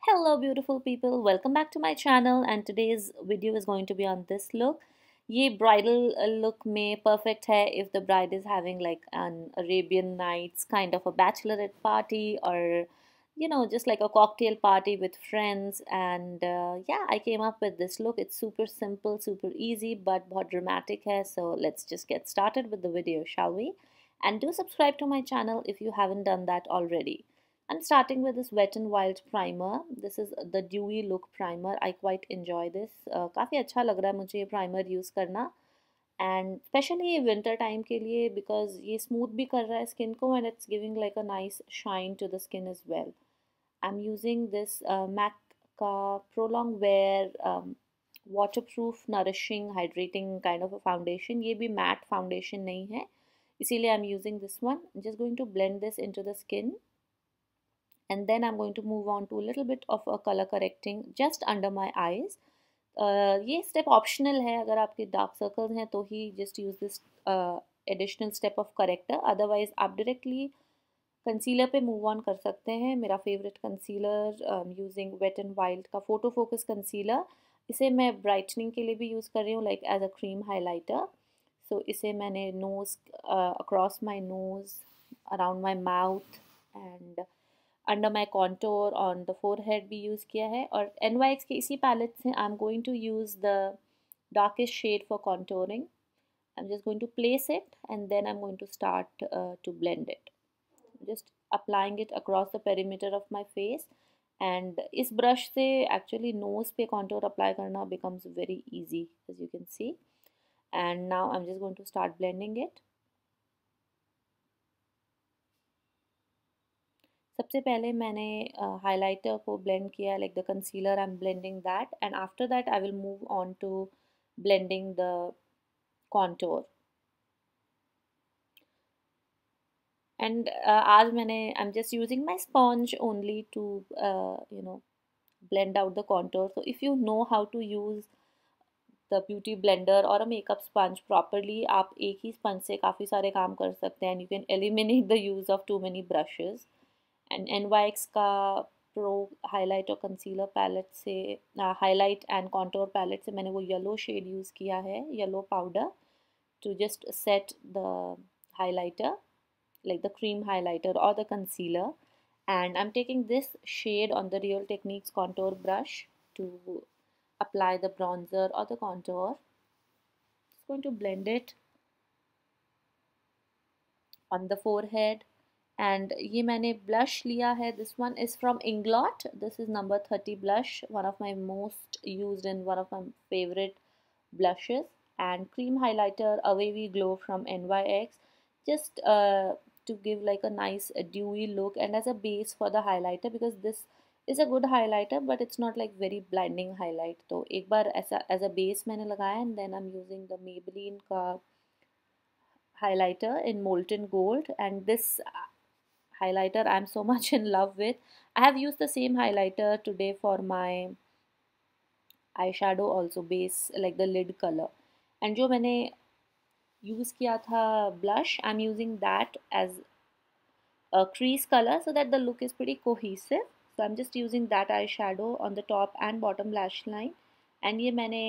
Hello beautiful people, welcome back to my channel and today's video is going to be on this look. ये bridal look में perfect है if the bride is having like an Arabian Nights kind of a bachelorette party or just like a cocktail party with friends and yeah, I came up with this look. It's super simple, super easy but बहुत dramatic है. So let's just get started with the video, shall we? And do subscribe to my channel if you haven't done that already. I'm starting with this Wet n Wild primer. This is the Dewy look primer. I quite enjoy this. काफ़ी अच्छा लग रहा है मुझे ये primer use करना and especially ये winter time के लिए because ये smooth भी कर रहा है skin को and it's giving like a nice shine to the skin as well. I'm using this MAC का Prolong Wear waterproof, nourishing, hydrating kind of a foundation. ये भी matte foundation नहीं है, इसीलिए I'm using this one. I'm just going to blend this into the skin. And then I'm going to move on to a little bit of a color correcting just under my eyes. ये step optional है, अगर आपके dark circles हैं तो ही just use this additional step of corrector. Otherwise आप directly concealer पे move on कर सकते हैं. मेरा favorite concealer using Wet n Wild का Photo Focus concealer. इसे मैं brightening के लिए भी use कर रही हूँ like as a cream highlighter. So इसे मैंने nose across my nose, around my mouth and under my contour on the forehead भी यूज़ किया है. और NYX के इसी पैलेट से I am going to use the darkest shade for contouring. I am just going to place it and then I am going to start to blend it. Just applying it across the perimeter of my face and इस brush से actually nose पे contour apply करना becomes very easy as you can see. And now I am just going to start blending it. सबसे पहले मैंने highlighter को blend किया like the concealer. I am blending that and after that I will move on to blending the contour. And आज मैंने I am just using my sponge only to blend out the contour. So if you know how to use the beauty blender or a makeup sponge properly, आप एक ही sponge से काफ़ी सारे काम कर सकते हैं and you can eliminate the use of too many brushes. And NYX का प्रो हाईलाइट और कंसीलर पैलेट से हाईलाइट एंड कॉन्टोर पैलेट से मैंने वो येलो शेड यूज़ किया है, yellow powder, to just set the highlighter like the cream highlighter or the concealer. And I'm taking this shade on the Real Techniques contour brush to apply the bronzer or the contour. Just going to blend it on the forehead. And ये मैंने blush लिया है. This one is from Inglot. This is number 30 blush, one of my most used and one of my favorite blushes. And cream highlighter, a wavy glow from NYX, just to give like a nice dewy look and as a base for the highlighter, because this is a good highlighter but it's not like very blinding highlight. तो एक बार ऐसा as a base मैंने लगाया and then I'm using the Maybelline का highlighter in Molten Gold. And this highlighter I'm so much in love with. I have used the same highlighter today for my eyeshadow also, base like the lid color. And जो मैंने use किया था blush, I'm using that as a crease color so that the look is pretty cohesive. So I'm just using that eyeshadow on the top and bottom lash line. And ये मैंने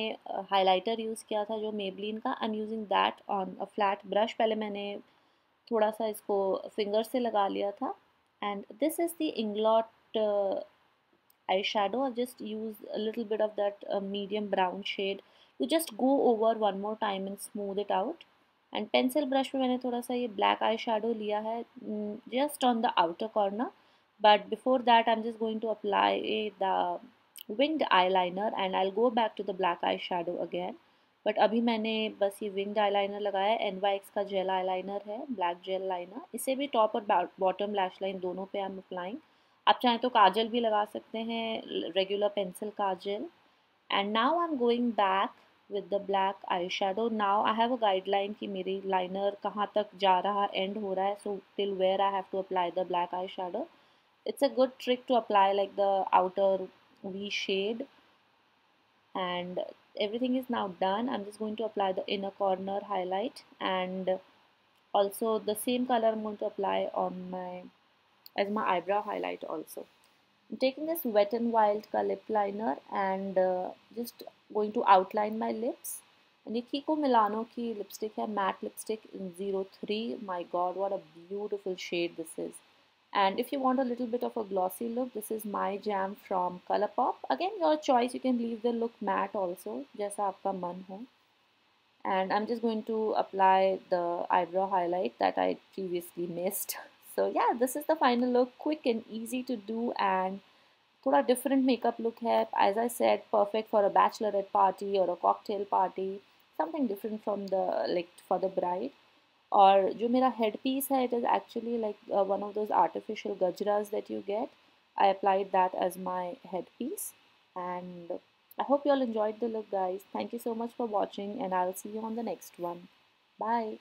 highlighter use किया था जो Maybelline का. I'm using that on a flat brush. पहले मैंने थोड़ा सा इसको फिंगर से लगा लिया था. And this is the Inglot eyeshadow. I've just used a little bit of that medium brown shade to just go over one more time and smooth it out. And pencil brush में मैंने थोड़ा सा ये black eyeshadow लिया है just on the outer corner. But before that I'm just going to apply the winged eyeliner and I'll go back to the black eyeshadow again. But अभी मैंने बस ये विंग्ड आईलाइनर लगाया है. NYX का jail eyeliner है, black jail liner. इसे भी टॉप और बॉटम लैश लाइन दोनों पे आई एम अप्लाइंग. आप चाहें तो काजल भी लगा सकते हैं, regular pencil Kajal. And now I am going back with the black eye shadow. Now I have a guideline कि मेरी लाइनर कहाँ तक जा रहा, एंड हो रहा है. So till where I have to apply the black eye shadow. It's a good trick to apply like the outer V shade. And everything is now done. I'm just going to apply the inner corner highlight and also the same color I'm going to apply on my as my eyebrow highlight also. I'm taking this Wet n Wild का lip liner and just going to outline my lips. And ये Kiko Milano की lipstick है, matte lipstick in 03. My God, what a beautiful shade this is. And if you want a little bit of a glossy look, this is My Jam from Colourpop. Again, your choice. You can leave the look matte also, जैसा आपका मन हो. And I'm just going to apply the eyebrow highlight that I previously missed. So yeah, this is the final look. Quick and easy to do and थोड़ा different makeup look है. As I said, perfect for a bachelorette party or a cocktail party. Something different from the like for the bride. और जो मेरा head piece है, it is actually like one of those artificial gajras that you get. I applied that as my head piece. And I hope you all enjoyed the look, guys. Thank you so much for watching, and I'll see you on the next one. Bye.